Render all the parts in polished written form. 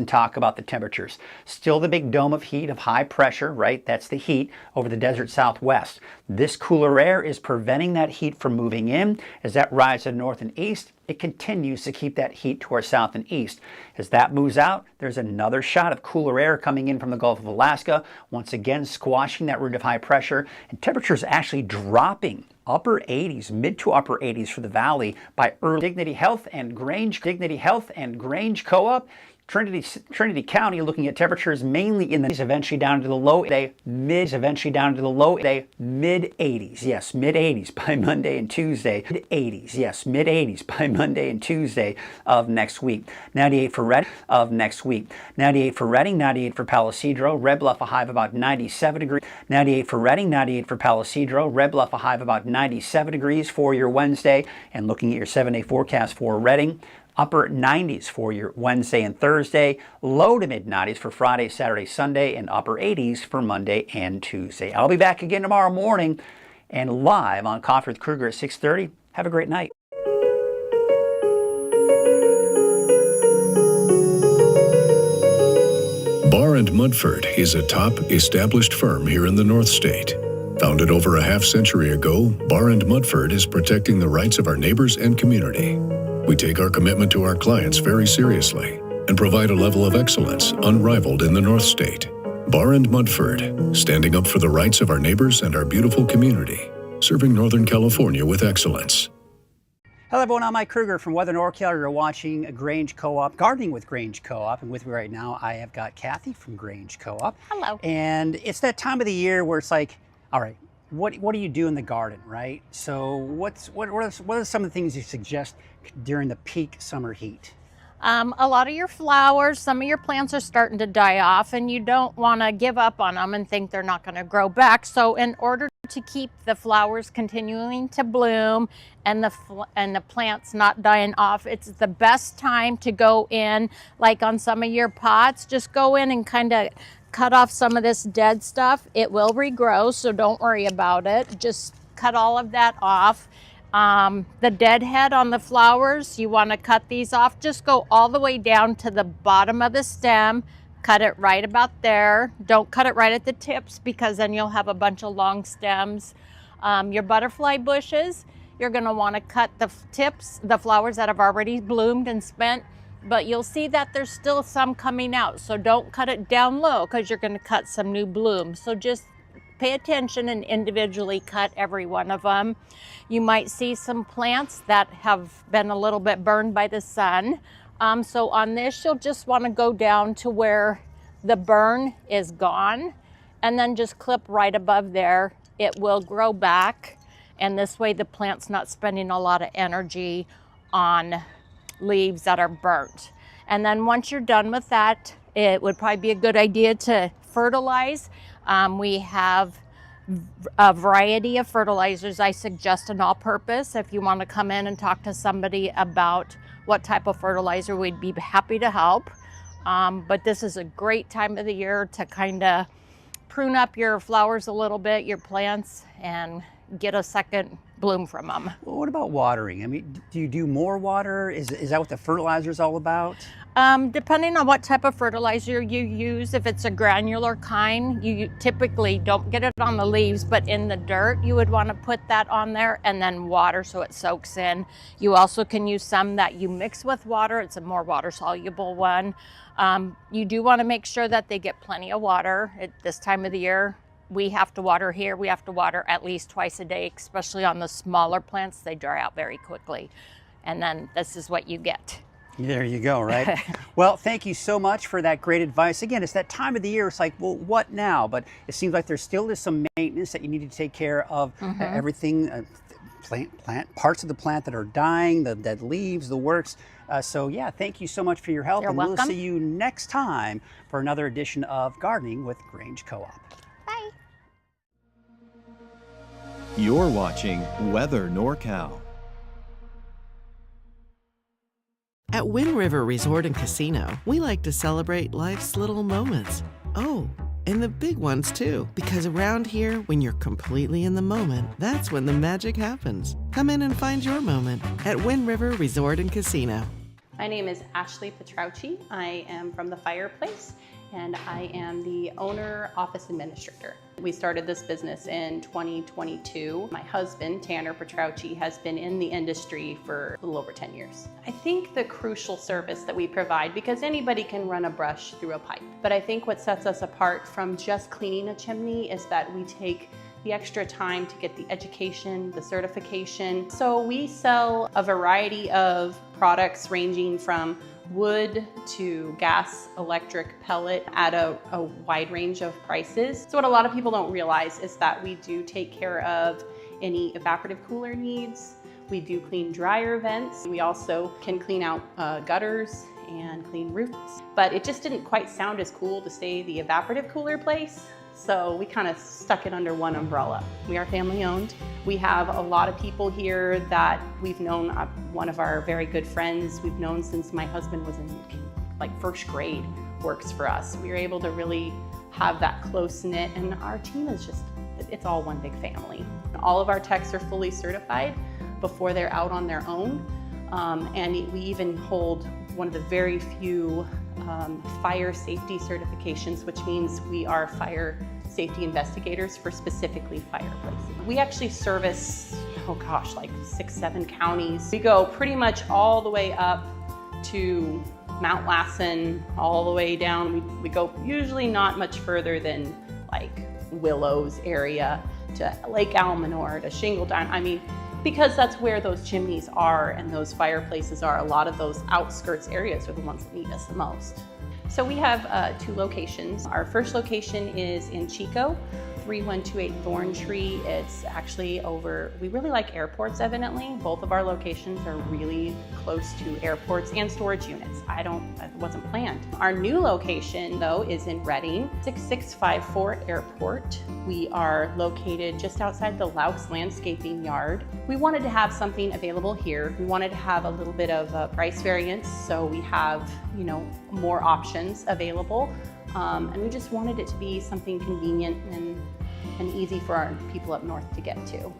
talk about the temperatures. Still the big dome of heat of high pressure, right? That's the heat over the desert southwest. This cooler air is preventing that heat from moving in. As that rises to the north and east, it continues to keep that heat to our south and east. As that moves out, there's another shot of cooler air coming in from the Gulf of Alaska, once again squashing that ridge of high pressure, and temperatures actually dropping upper 80s, mid to upper 80s for the valley by early. Dignity Health and Grange Co-op. Trinity County looking at temperatures mainly in the eventually down to the low mid 80s. Yes, mid 80s by Monday and Tuesday. Mid 80s. Yes, mid 80s by Monday and Tuesday of next week. 98 for Redding of next week. 98 for Redding, 98 for Palisadro. Red Bluff a high of about 97 degrees. 98 for Redding, 98 for Palisadro. Red Bluff a high of about 97 degrees for your Wednesday. And looking at your 7-day forecast for Redding, upper 90s for your Wednesday and Thursday, low to mid 90s for Friday, Saturday, Sunday, and upper 80s for Monday and Tuesday. I'll be back again tomorrow morning and live on Coffee with Krueger at 6:30. Have a great night. Barr & Mudford is a top established firm here in the North State. Founded over a half-century ago, Barr & Mudford is protecting the rights of our neighbors and community. We take our commitment to our clients very seriously and provide a level of excellence unrivaled in the North State. Barr & Mudford, standing up for the rights of our neighbors and our beautiful community, serving Northern California with excellence. Hello everyone, I'm Mike Krueger from Weather NorCal. You're watching Grange Co-op, Gardening with Grange Co-op, and with me right now I have got Kathy from Grange Co-op. Hello. And it's that time of the year where it's like, all right, what do you do in the garden, right? So what are some of the things you suggest during the peak summer heat? A lot of your flowers, some of your plants are starting to die off, and you don't want to give up on them and think they're not going to grow back. So in order to keep the flowers continuing to bloom and the plants not dying off, it's the best time to go in, like on some of your pots, just go in and kind of cut off some of this dead stuff. It will regrow, so don't worry about it. Just cut all of that off. The dead head on the flowers, you want to cut these off. Just go all the way down to the bottom of the stem. Cut it right about there. Don't cut it right at the tips, because then you'll have a bunch of long stems. Your butterfly bushes, you're going to want to cut the tips, the flowers that have already bloomed and spent. But you'll see that there's still some coming out, so don't cut it down low, because you're going to cut some new blooms. So just pay attention and individually cut every one of them. You might see some plants that have been a little bit burned by the sun. So on this, you'll just want to go down to where the burn is gone, and then just clip right above there. It will grow back, and this way the plant's not spending a lot of energy on leaves that are burnt. And then once you're done with that, it would probably be a good idea to fertilize. We have a variety of fertilizers I suggest, an all-purpose. If you want to come in and talk to somebody about what type of fertilizer, we'd be happy to help. But this is a great time of the year to kind of prune up your flowers a little bit, your plants, and get a second bloom from them. Well, what about watering? I mean, do you do more water? Is that what the fertilizer is all about? Depending on what type of fertilizer you use, if it's a granular kind, you typically don't get it on the leaves, but in the dirt, you would want to put that on there and then water so it soaks in. You also can use some that you mix with water. It's a more water soluble one. You do want to make sure that they get plenty of water at this time of the year. We have to water here. We have to water at least twice a day, especially on the smaller plants. They dry out very quickly. And then this is what you get. There you go, right? Well, thank you so much for that great advice. Again, it's that time of the year. It's like, well, what now? But it seems like there still is some maintenance that you need to take care of. Everything, plant parts of the plant that are dying, the dead leaves, the works. So yeah, thank you so much for your help. You're and welcome. We'll see you next time for another edition of Gardening with Grange Co-op. Bye. You're watching Weather NorCal. At Wind River Resort and Casino, we like to celebrate life's little moments. Oh, and the big ones too. Because around here, when you're completely in the moment, that's when the magic happens. Come in and find your moment at Wind River Resort and Casino. My name is Ashley Petraucci. I am from the Fireplace, and I am the owner office administrator. We started this business in 2022. My husband, Tanner Petraucci, has been in the industry for a little over 10 years. I think the crucial service that we provide, because anybody can run a brush through a pipe, but I think what sets us apart from just cleaning a chimney is that we take the extra time to get the education, the certification. So we sell a variety of products ranging from wood to gas, electric, pellet at a wide range of prices. So what a lot of people don't realize is that we do take care of any evaporative cooler needs. We do clean dryer vents. We also can clean out gutters and clean roofs. But it just didn't quite sound as cool to say the evaporative cooler place. So we kind of stuck it under one umbrella. We are family owned. We have a lot of people here that we've known. One of our very good friends we've known since my husband was in like first grade works for us. We were able to really have that close knit, and our team is just, it's all one big family. All of our techs are fully certified before they're out on their own. And we even hold one of the very few fire safety certifications, which means we are fire safety investigators for specifically fireplaces. We actually service, oh gosh, like 6-7 counties. We go pretty much all the way up to Mount Lassen, all the way down. We go usually not much further than like Willows area to Lake Almanor to Shingledine. I mean, because that's where those chimneys are and those fireplaces are. A lot of those outskirts areas are the ones that need us the most. So we have 2 locations. Our first location is in Chico, 3128 Thorn Tree. It's actually over, we really like airports evidently. Both of our locations are really close to airports and storage units. That wasn't planned. Our new location though is in Reading, 6654 Airport. We are located just outside the Laux Landscaping Yard. We wanted to have something available here. We wanted to have a little bit of price variance, so we have, more options available. And we just wanted it to be something convenient and easy for our people up north to get to.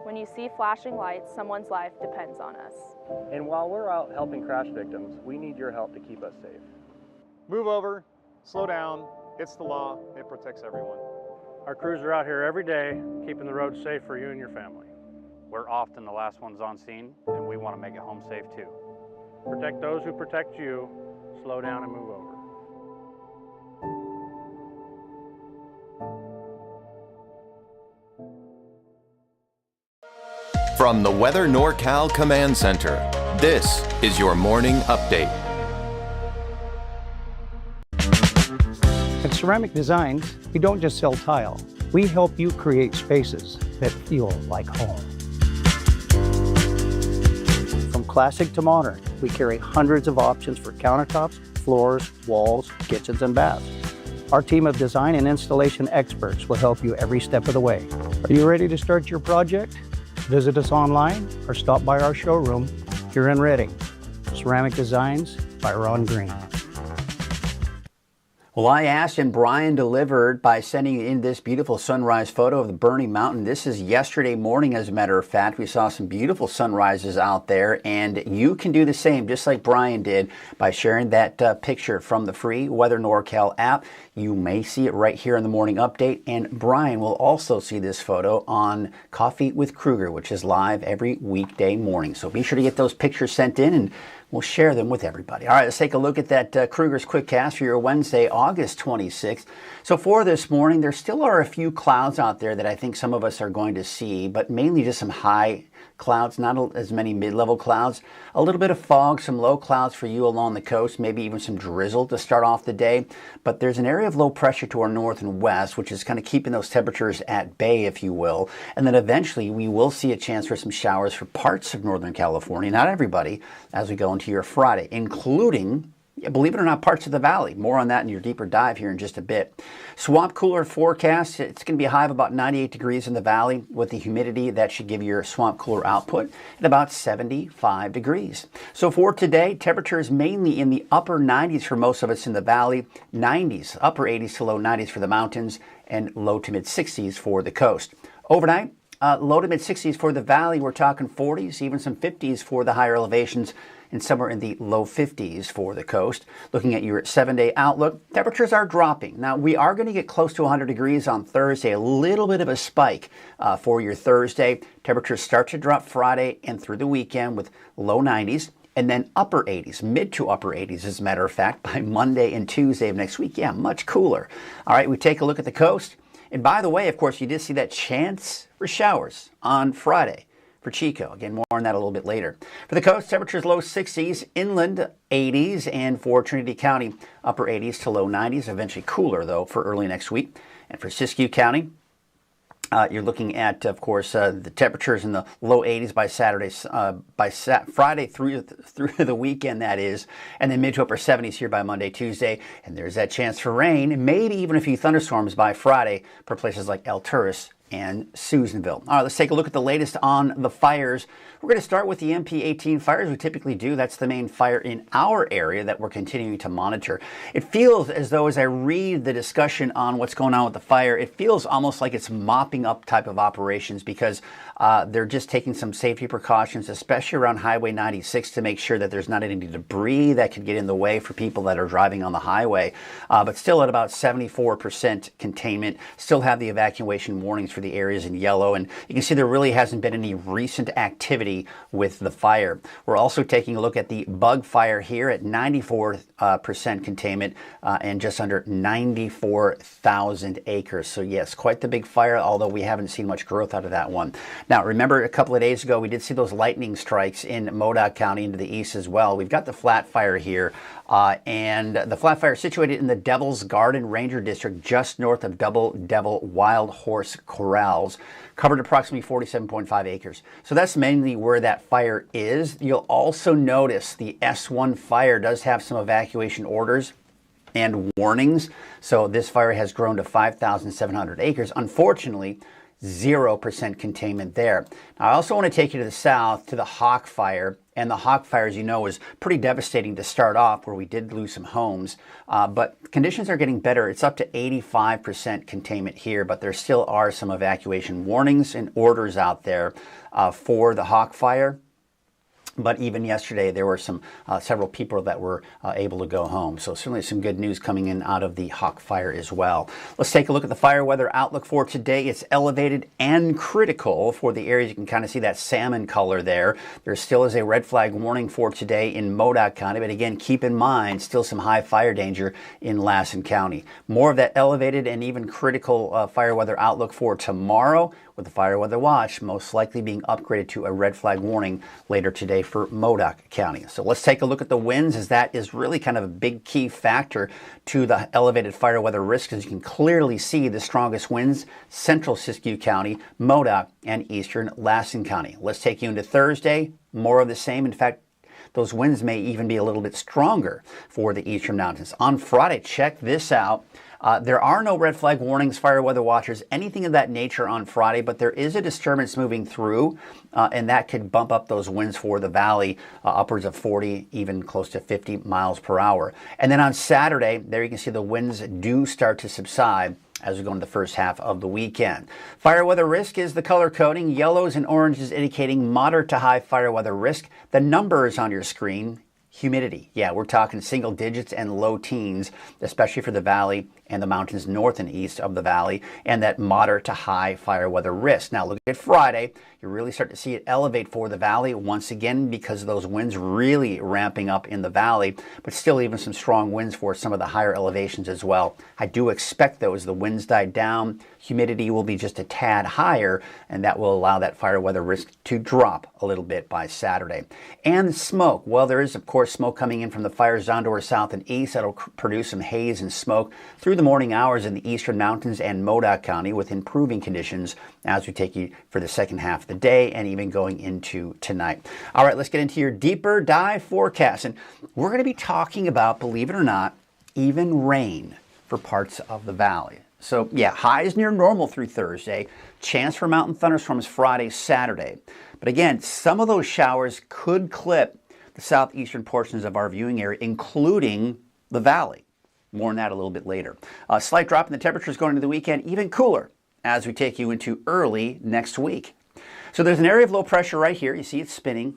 When you see flashing lights, someone's life depends on us. And while we're out helping crash victims, we need your help to keep us safe. Move over, slow down, it's the law, it protects everyone. Our crews are out here every day, keeping the roads safe for you and your family. we're often the last ones on scene, and we want to make it home safe too. Protect those who protect you. Slow down and move over. From the Weather NorCal Command Center, this is your morning update. At Ceramic Designs, we don't just sell tile. We help you create spaces that feel like home. From classic to modern, we carry hundreds of options for countertops, floors, walls, kitchens, and baths. Our team of design and installation experts will help you every step of the way. Are you ready to start your project? Visit us online or stop by our showroom here in Redding. Ceramic Designs by Ron Green. Well, I asked and Brian delivered by sending in this beautiful sunrise photo of the Burning Mountain. This is yesterday morning, as a matter of fact. We saw some beautiful sunrises out there, and you can do the same, just like Brian did, by sharing that picture from the free Weather NorCal app. You may see it right here in the morning update, and Brian will also see this photo on Coffee with Krueger, which is live every weekday morning. So be sure to get those pictures sent in, and we'll share them with everybody. All right, let's take a look at that Krueger's Quick Cast for your Wednesday, August 26th. So for this morning, there still are a few clouds out there that I think some of us are going to see, but mainly just some high clouds, not as many mid-level clouds. A little bit of fog, some low clouds for you along the coast, maybe even some drizzle to start off the day. But there's an area of low pressure to our north and west, which is kind of keeping those temperatures at bay, if you will. And then eventually we will see a chance for some showers for parts of Northern California, not everybody, as we go into your Friday, including, believe it or not, parts of the valley. More on that in your deeper dive here in just a bit. Swamp cooler forecast. It's going to be a high of about 98 degrees in the valley with the humidity. That should give your swamp cooler output at about 75 degrees. So for today, temperatures mainly in the upper 90s for most of us in the valley, 90s, upper 80s to low 90s for the mountains, and low to mid 60s for the coast. Overnight, low to mid 60s for the valley. We're talking 40s, even some 50s for the higher elevations, and somewhere in the low 50s for the coast. Looking at your 7-day outlook, temperatures are dropping. Now, we are going to get close to 100 degrees on Thursday, a little bit of a spike for your Thursday. Temperatures start to drop Friday and through the weekend with low 90s. And then upper 80s, mid to upper 80s, as a matter of fact, by Monday and Tuesday of next week. Yeah, much cooler. All right, we take a look at the coast. And by the way, of course, you did see that chance for showers on Friday for Chico. Again, more on that a little bit later. For the coast, temperatures low 60s, inland 80s, and for Trinity County, upper 80s to low 90s. Eventually cooler, though, for early next week. And for Siskiyou County, you're looking at, of course, the temperatures in the low 80s by Friday through the weekend, that is, and then mid to upper 70s here by Monday, Tuesday. And there's that chance for rain, maybe even a few thunderstorms by Friday for places like El Turris and Susanville. All right, let's take a look at the latest on the fires. We're going to start with the MP18 fires. We typically do. That's the main fire in our area that we're continuing to monitor. It feels as though, as I read the discussion on what's going on with the fire, it feels almost like it's mopping up type of operations, because they're just taking some safety precautions, especially around Highway 96, to make sure that there's not any debris that could get in the way for people that are driving on the highway. But still at about 74% containment, still have the evacuation warnings for the areas in yellow. And you can see there really hasn't been any recent activity with the fire. We're also taking a look at the bug fire here at 94% containment and just under 94,000 acres. So yes, quite the big fire, although we haven't seen much growth out of that one. Now, remember a couple of days ago, we did see those lightning strikes in Modoc County into the east as well. We've got the flat fire here, and the flat fire is situated in the Devil's Garden Ranger District, just north of Double Devil Wild Horse Corrals, covered approximately 47.5 acres. So that's mainly where that fire is. You'll also notice the S1 fire does have some evacuation orders and warnings. So this fire has grown to 5,700 acres. Unfortunately, 0% containment there. Now, I also want to take you to the south to the Hawk Fire. And the Hawk Fire, as you know, was pretty devastating to start off, where we did lose some homes. But conditions are getting better. It's up to 85% containment here, but there still are some evacuation warnings and orders out there for the Hawk Fire. But even yesterday, there were several people that were able to go home. So certainly some good news coming in out of the Hawk fire as well. Let's take a look at the fire weather outlook for today. It's elevated and critical for the areas. You can kind of see that salmon color there. There still is a red flag warning for today in Modoc County. But again, keep in mind, still some high fire danger in Lassen County. More of that elevated and even critical fire weather outlook for tomorrow, with the fire weather watch most likely being upgraded to a red flag warning later today for Modoc County. So let's take a look at the winds, as that is really kind of a big key factor to the elevated fire weather risk. As you can clearly see, the strongest winds, central Siskiyou County, Modoc, and eastern Lassen County. Let's take you into Thursday. More of the same. In fact, those winds may even be a little bit stronger for the eastern mountains. On Friday, check this out. There are no red flag warnings, fire weather watchers, anything of that nature on Friday, but there is a disturbance moving through, and that could bump up those winds for the valley upwards of 40, even close to 50 miles per hour. And then on Saturday, there you can see the winds do start to subside as we go into the first half of the weekend. Fire weather risk is the color coding. Yellows and oranges indicating moderate to high fire weather risk. The numbers on your screen. Humidity, yeah, we're talking single digits and low teens, especially for the valley and the mountains north and east of the valley, and that moderate to high fire weather risk. Now look at Friday. You really start to see it elevate for the valley once again because of those winds really ramping up in the valley, but still even some strong winds for some of the higher elevations as well. I do expect, though, as the winds die down, humidity will be just a tad higher, and that will allow that fire weather risk to drop a little bit by Saturday. And smoke. Well, there is, of course, smoke coming in from the fire zone to our south and east. That'll produce some haze and smoke through the morning hours in the eastern mountains and Modoc County, with improving conditions as we take you for the second half of the day and even going into tonight. All right, let's get into your deeper dive forecast. And we're going to be talking about, believe it or not, even rain for parts of the valley. So yeah, highs near normal through Thursday. Chance for mountain thunderstorms Friday, Saturday. But again, some of those showers could clip the southeastern portions of our viewing area, including the valley. More on that a little bit later. A slight drop in the temperatures going into the weekend, even cooler as we take you into early next week. So there's an area of low pressure right here. You see it spinning.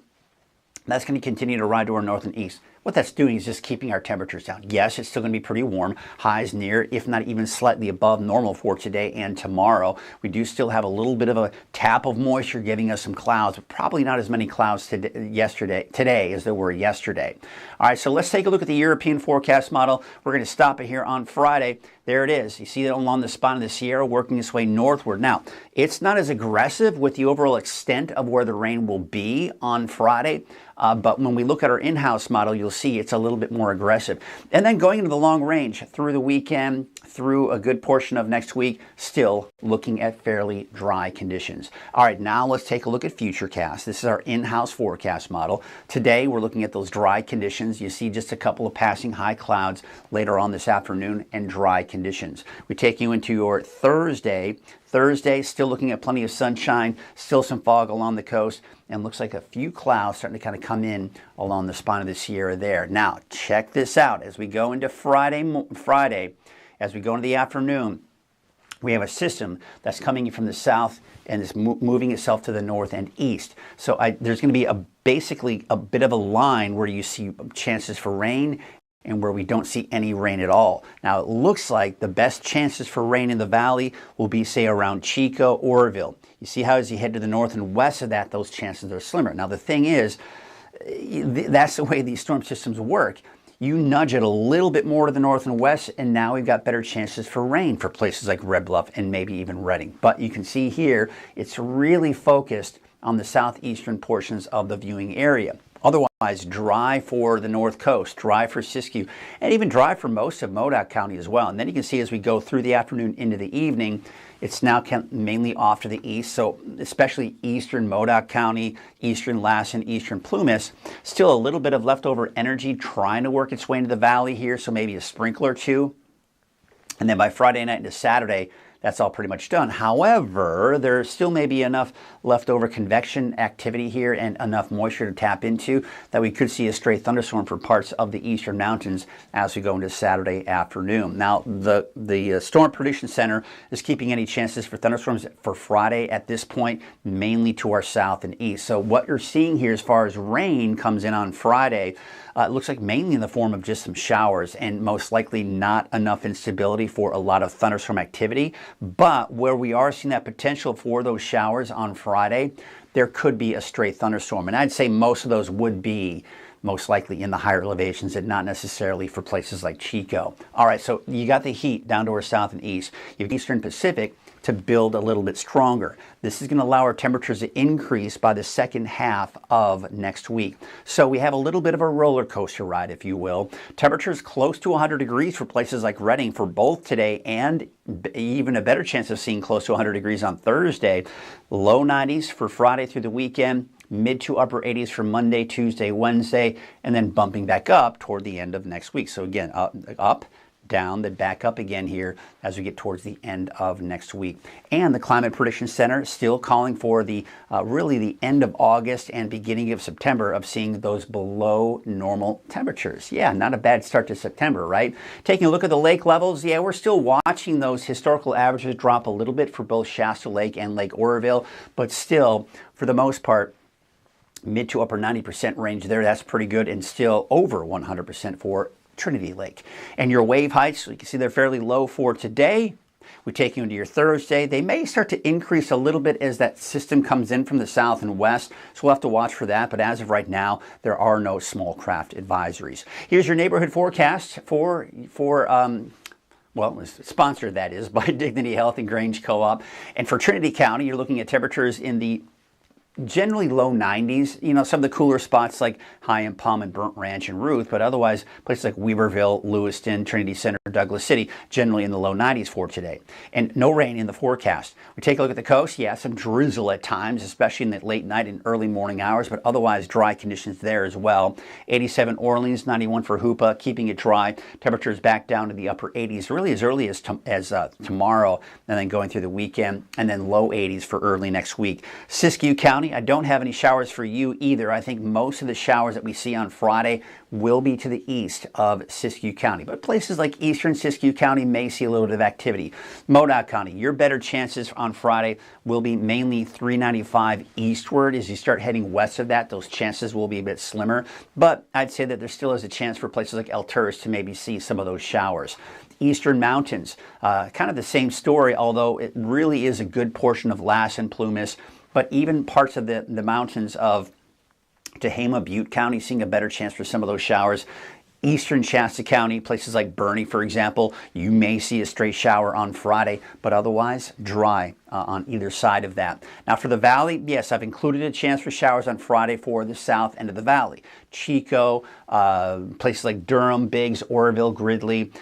That's going to continue to ride to our north and east. What that's doing is just keeping our temperatures down. Yes, it's still going to be pretty warm. Highs near, if not even slightly above normal for today and tomorrow. We do still have a little bit of a tap of moisture giving us some clouds, but probably not as many clouds today as there were yesterday. All right, so let's take a look at the European forecast model. We're going to stop it here on Friday. There it is. You see that along the spine of the Sierra working its way northward. Now, it's not as aggressive with the overall extent of where the rain will be on Friday, but when we look at our in-house model, you'll see it's a little bit more aggressive. And then going into the long range through the weekend, through a good portion of next week, still looking at fairly dry conditions. All right, now let's take a look at Futurecast. This is our in-house forecast model. Today, we're looking at those dry conditions. You see just a couple of passing high clouds later on this afternoon and dry conditions. We take you into your Thursday. Thursday, still looking at plenty of sunshine, still some fog along the coast, and looks like a few clouds starting to kind of come in along the spine of the Sierra there. Now, check this out. As we go into Friday, as we go into the afternoon, we have a system that's coming in from the south and is moving itself to the north and east. So there's going to be basically a bit of a line where you see chances for rain and where we don't see any rain at all. Now, it looks like the best chances for rain in the valley will be, say, around Chico, Oroville. You see how as you head to the north and west of that, those chances are slimmer. Now, the thing is, that's the way these storm systems work. You nudge it a little bit more to the north and west, and now we've got better chances for rain for places like Red Bluff and maybe even Redding. But you can see here, it's really focused on the southeastern portions of the viewing area. Otherwise, dry for the north coast, dry for Siskiyou, and even dry for most of Modoc County as well. And then you can see as we go through the afternoon into the evening, it's now mainly off to the east, so especially eastern Modoc County, eastern Lassen, eastern Plumas, still a little bit of leftover energy trying to work its way into the valley here, so maybe a sprinkle or two. And then by Friday night into Saturday, that's all pretty much done. However, there still may be enough leftover convection activity here and enough moisture to tap into that we could see a stray thunderstorm for parts of the eastern mountains as we go into Saturday afternoon. Now, the Storm Prediction Center is keeping any chances for thunderstorms for Friday at this point mainly to our south and east. So what you're seeing here as far as rain comes in on Friday, it looks like mainly in the form of just some showers and most likely not enough instability for a lot of thunderstorm activity. But where we are seeing that potential for those showers on Friday, there could be a stray thunderstorm. And I'd say most of those would be most likely in the higher elevations and not necessarily for places like Chico. All right, so you got the heat down to our south and east. You have Eastern Pacific to build a little bit stronger. This is going to allow our temperatures to increase by the second half of next week. So we have a little bit of a roller coaster ride, if you will. Temperatures close to 100 degrees for places like Redding for both today and even a better chance of seeing close to 100 degrees on Thursday. Low 90s for Friday through the weekend. Mid to upper 80s for Monday, Tuesday, Wednesday, and then bumping back up toward the end of next week. So again, up, down, then back up again here as we get towards the end of next week. And the Climate Prediction Center still calling for the really the end of August and beginning of September of seeing those below normal temperatures. Yeah, not a bad start to September, right? Taking a look at the lake levels, yeah, we're still watching those historical averages drop a little bit for both Shasta Lake and Lake Oroville, but still, for the most part, mid to upper 90% range there. That's pretty good, and still over 100% for Trinity Lake. And your wave heights, you can see they're fairly low for today. We take you into your Thursday. They may start to increase a little bit as that system comes in from the south and west, so we'll have to watch for that. But as of right now, there are no small craft advisories. Here's your neighborhood forecast for well, sponsored, that is, by Dignity Health and Grange Co-op. And for Trinity County, you're looking at temperatures in the generally low 90s, you know, some of the cooler spots like Hyam, Palm, and Burnt Ranch and Ruth, but otherwise places like Weaverville, Lewiston, Trinity Center, Douglas City, generally in the low 90s for today. And no rain in the forecast. We take a look at the coast, yeah, some drizzle at times, especially in the late night and early morning hours, but otherwise dry conditions there as well. 87 Orleans, 91 for Hoopa, keeping it dry. Temperatures back down to the upper 80s, really as early as tomorrow, and then going through the weekend, and then low 80s for early next week. Siskiyou County, I don't have any showers for you either. I think most of the showers that we see on Friday will be to the east of Siskiyou County. But places like eastern Siskiyou County may see a little bit of activity. Modoc County, your better chances on Friday will be mainly 395 eastward. As you start heading west of that, those chances will be a bit slimmer. But I'd say that there still is a chance for places like El Tourist to maybe see some of those showers. Eastern mountains, kind of the same story, although it really is a good portion of Lass and Plumas. But even parts of the mountains of Tehama, Butte County, seeing a better chance for some of those showers. Eastern Shasta County, places like Bernie, for example, you may see a stray shower on Friday, but otherwise dry on either side of that. Now for the valley, yes, I've included a chance for showers on Friday for the south end of the valley. Chico, places like Durham, Biggs, Oroville, Gridley,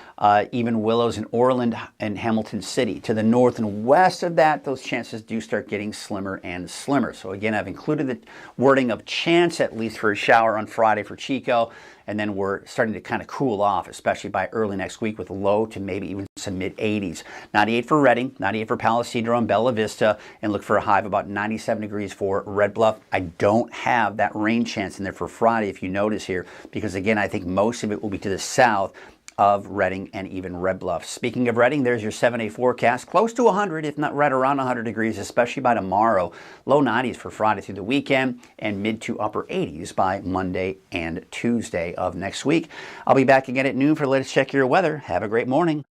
even Willows and Orland and Hamilton City. To the north and west of that, those chances do start getting slimmer and slimmer. So again, I've included the wording of chance at least for a shower on Friday for Chico. And then we're starting to kind of cool off, especially by early next week with low to maybe even some mid-80s. 98 for Redding, 98 for Palisadro and Bella Vista, and look for a high of about 97 degrees for Red Bluff. I don't have that rain chance in there for Friday, if you notice here, because again, I think most of it will be to the south of Redding and even Red Bluff. Speaking of Redding, there's your 7-day forecast. Close to 100, if not right around 100 degrees, especially by tomorrow. Low 90s for Friday through the weekend and mid to upper 80s by Monday and Tuesday of next week. I'll be back again at noon for the latest check your weather. Have a great morning.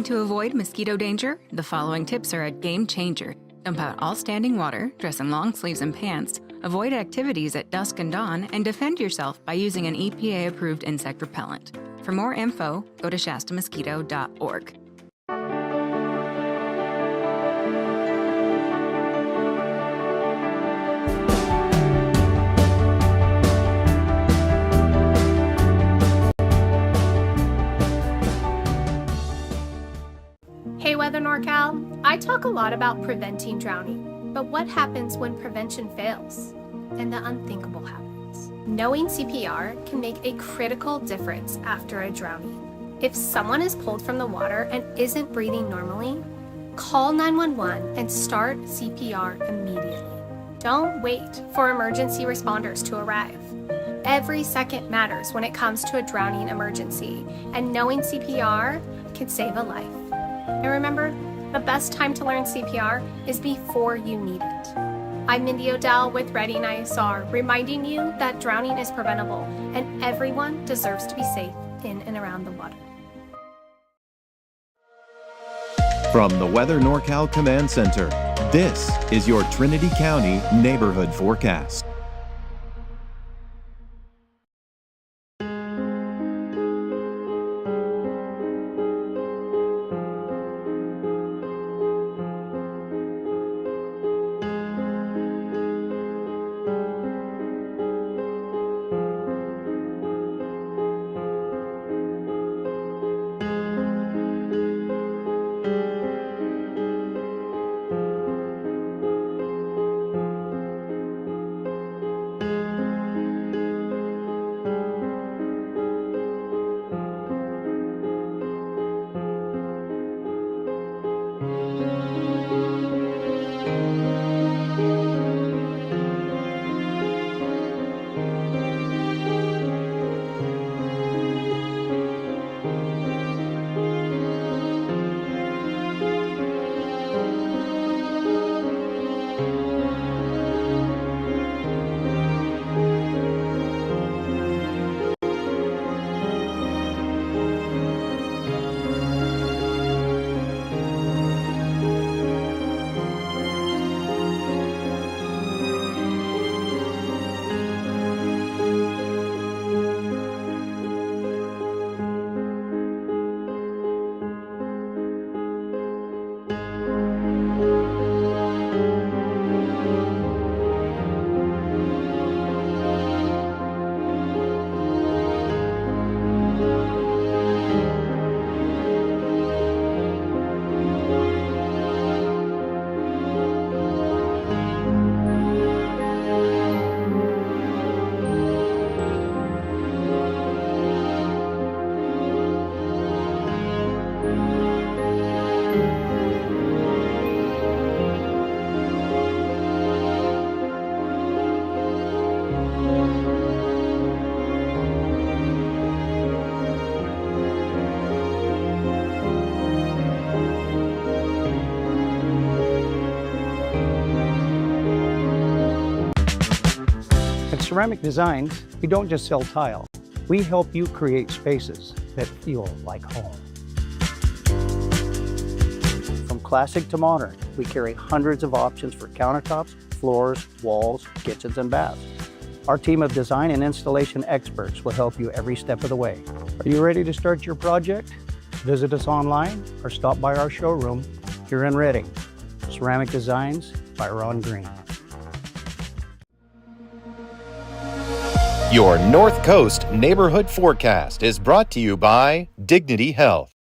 to avoid mosquito danger? The following tips are a game changer. Dump out all standing water, dress in long sleeves and pants, avoid activities at dusk and dawn, and defend yourself by using an EPA-approved insect repellent. For more info, go to shastamosquito.org. Hey Weather NorCal, I talk a lot about preventing drowning, but what happens when prevention fails and the unthinkable happens? Knowing CPR can make a critical difference after a drowning. If someone is pulled from the water and isn't breathing normally, call 911 and start CPR immediately. Don't wait for emergency responders to arrive. Every second matters when it comes to a drowning emergency, and knowing CPR can save a life. And remember, the best time to learn CPR is before you need it. I'm Mindy O'Dell with Reading ISR, reminding you that drowning is preventable and everyone deserves to be safe in and around the water. From the Weather NorCal Command Center, this is your Trinity County Neighborhood Forecast. At Ceramic Designs, we don't just sell tile. We help you create spaces that feel like home. From classic to modern, we carry hundreds of options for countertops, floors, walls, kitchens, and baths. Our team of design and installation experts will help you every step of the way. Are you ready to start your project? Visit us online or stop by our showroom here in Reading. Ceramic Designs by Ron Green. Your North Coast Neighborhood Forecast is brought to you by Dignity Health.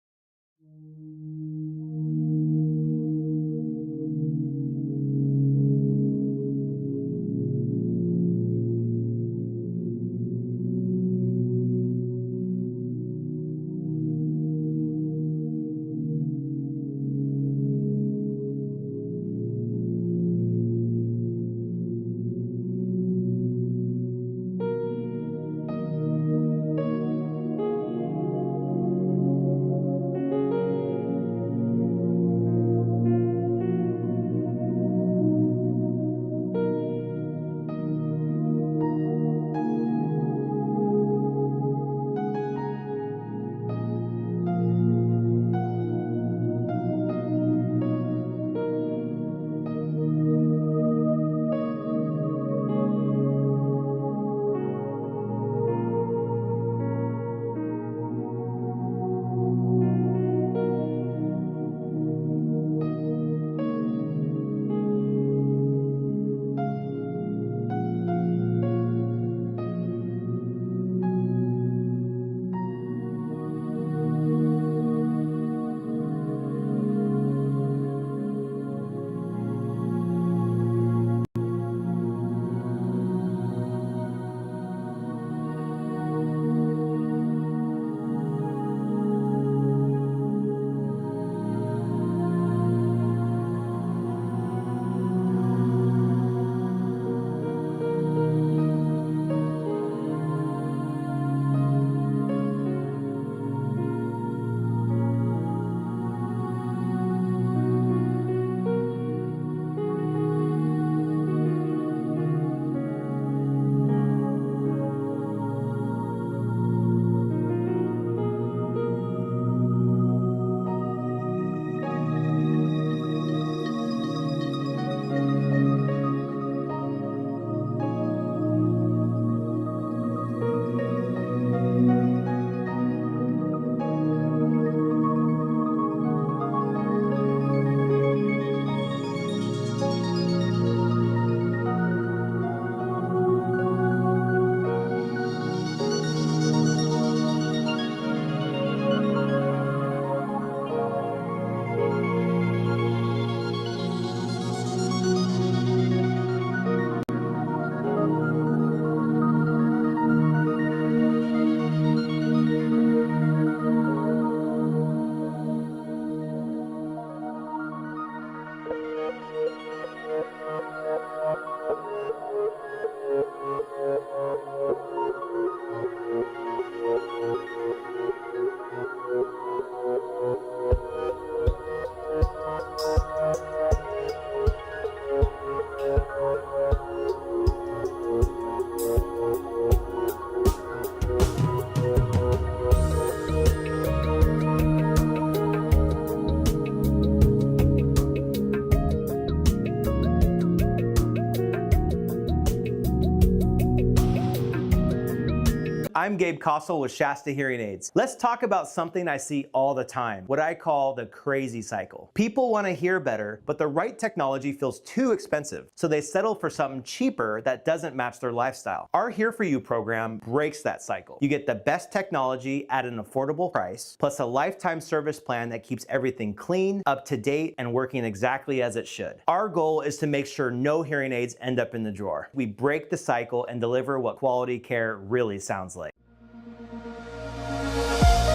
I'm Gabe Kossel with Shasta Hearing Aids. Let's talk about something I see all the time, what I call the crazy cycle. People want to hear better, but the right technology feels too expensive, so they settle for something cheaper that doesn't match their lifestyle. Our Here For You program breaks that cycle. You get the best technology at an affordable price, plus a lifetime service plan that keeps everything clean, up to date, and working exactly as it should. Our goal is to make sure no hearing aids end up in the drawer. We break the cycle and deliver what quality care really sounds like.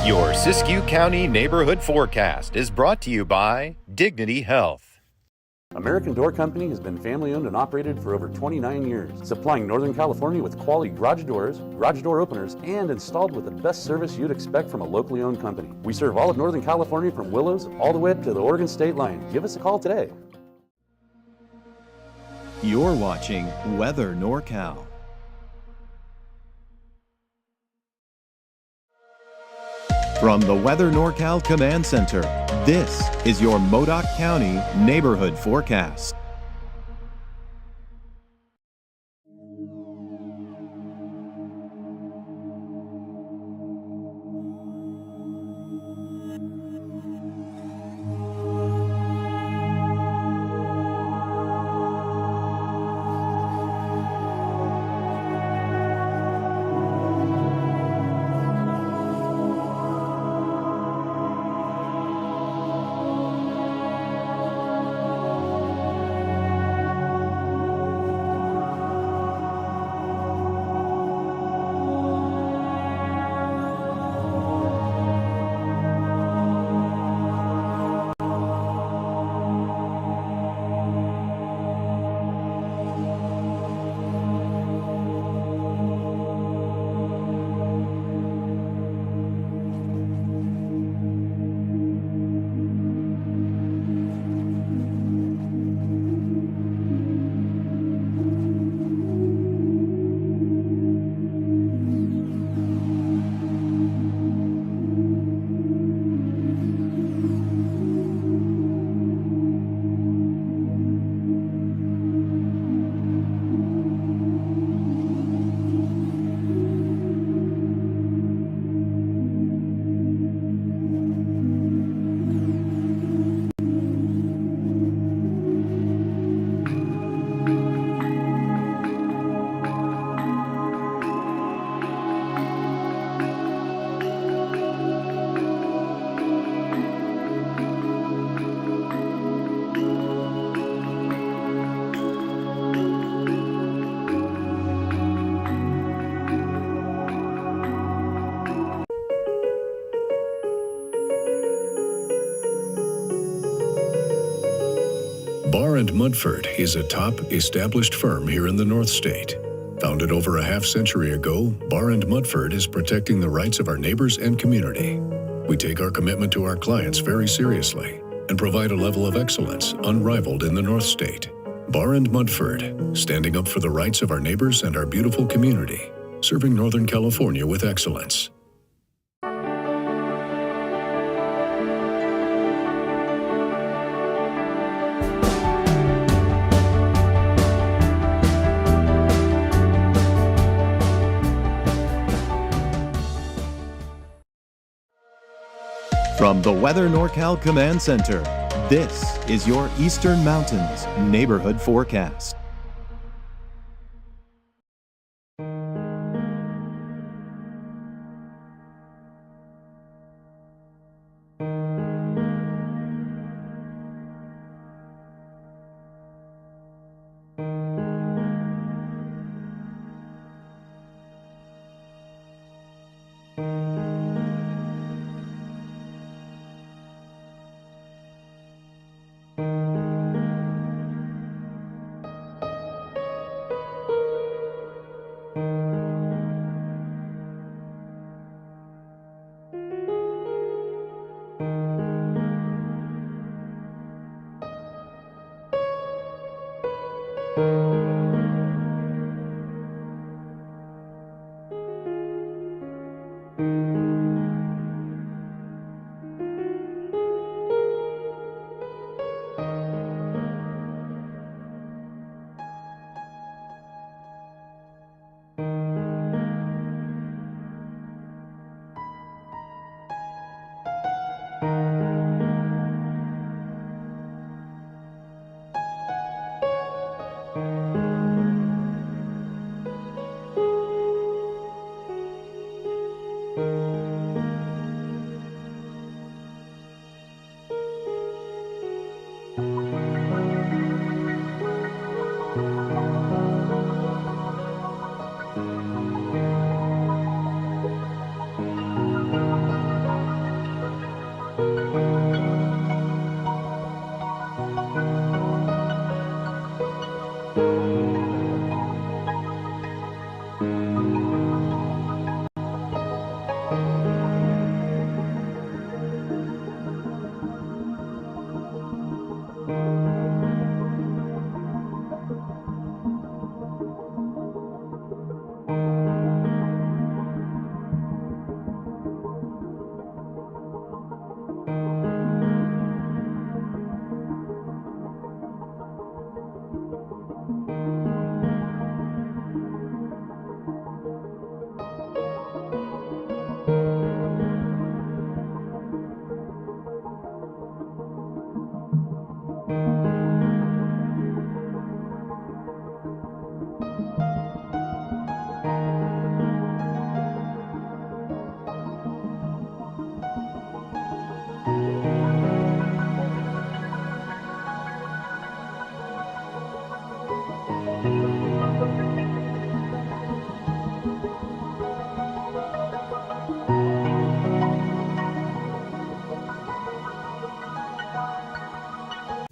Your Siskiyou County Neighborhood Forecast is brought to you by Dignity Health. American Door Company has been family owned and operated for over 29 years, supplying Northern California with quality garage doors, garage door openers, and installed with the best service you'd expect from a locally owned company. We serve all of Northern California from Willows all the way up to the Oregon state line. Give us a call today. You're watching Weather NorCal. From the Weather NorCal Command Center, this is your Modoc County Neighborhood Forecast. Barr & Mudford is a top established firm here in the North State. Founded over a half-century ago, Barr & Mudford is protecting the rights of our neighbors and community. We take our commitment to our clients very seriously and provide a level of excellence unrivaled in the North State. Barr & Mudford, standing up for the rights of our neighbors and our beautiful community, serving Northern California with excellence. From the Weather NorCal Command Center, this is your Eastern Mountains Neighborhood Forecast.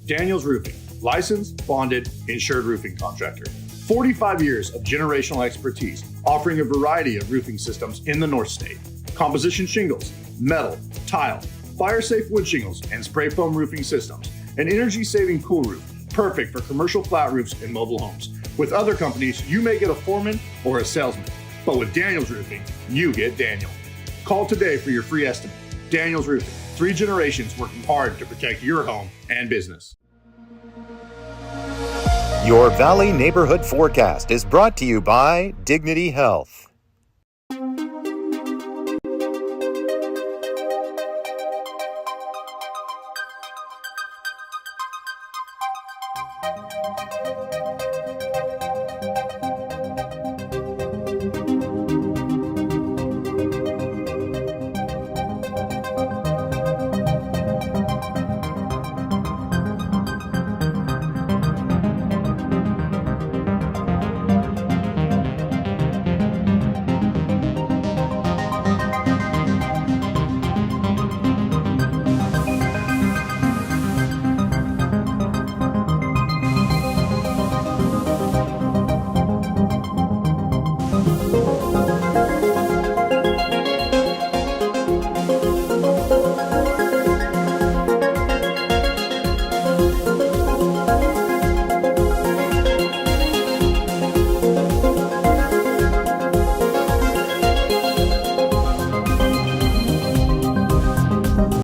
Daniels Roofing, licensed, bonded, insured roofing contractor. 45 years of generational expertise, offering a variety of roofing systems in the North State. Composition shingles, metal, tile, fire-safe wood shingles, and spray foam roofing systems. An energy-saving cool roof, perfect for commercial flat roofs and mobile homes. With other companies, you may get a foreman or a salesman, but with Daniels Roofing, you get Daniel. Call today for your free estimate. Daniels Roofing, 3 generations working hard to protect your home and business. Your Valley Neighborhood Forecast is brought to you by Dignity Health.